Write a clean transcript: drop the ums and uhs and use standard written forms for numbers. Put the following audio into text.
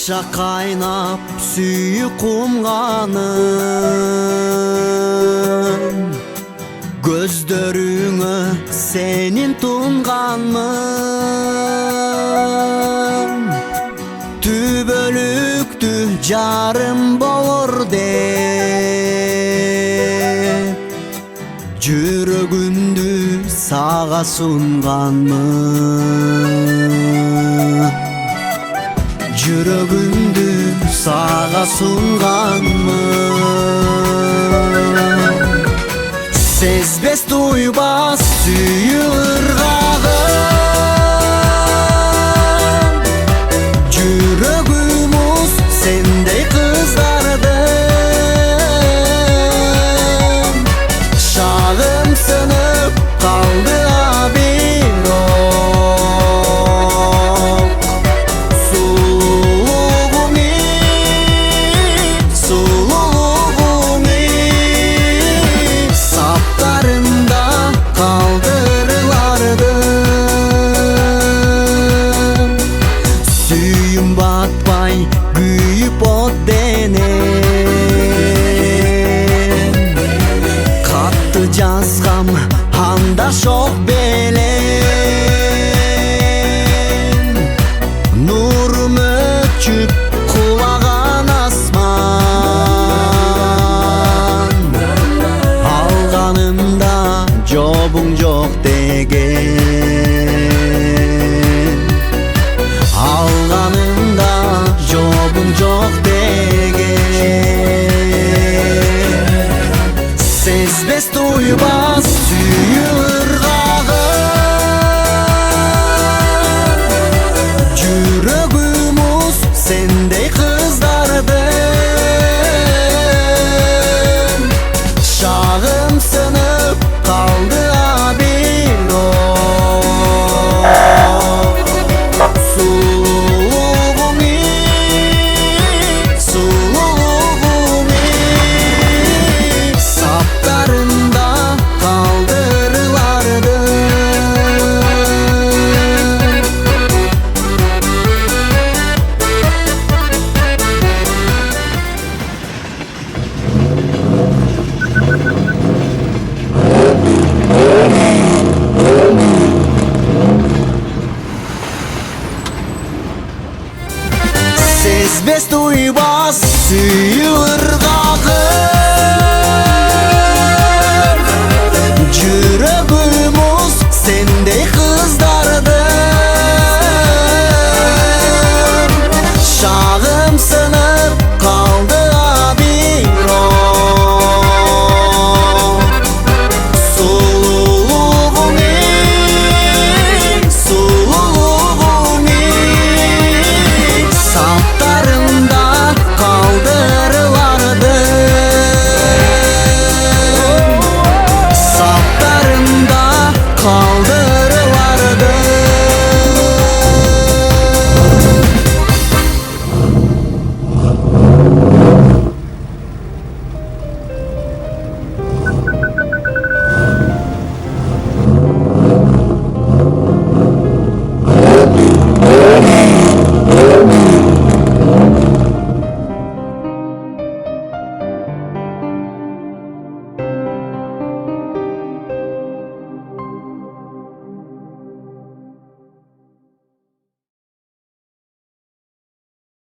Аша кайнап сүйү кумганын, көздөрүңө сенин тунганмын. Түбөлүктү жарым болор деп жүрөгүмдү сага сунганмын. Жүрөгүмдү сага сунганмын. Сезбес туйбас сүйүү ыргагын, жүрөгүмүз сендей кыздардын. Шагым сынып калды батпай күйүп от денем. Катты жазгам анда шок белем. Нурум өчүп кулаган асман, алганымда жобуң жок деген. Алганымда жобуң жок деген. Сезбес туйбас сүйүү ыргагын, жүрөгүмүз сендей кыздардын. Шагым сынып калды Сезбес туйбас сүйүү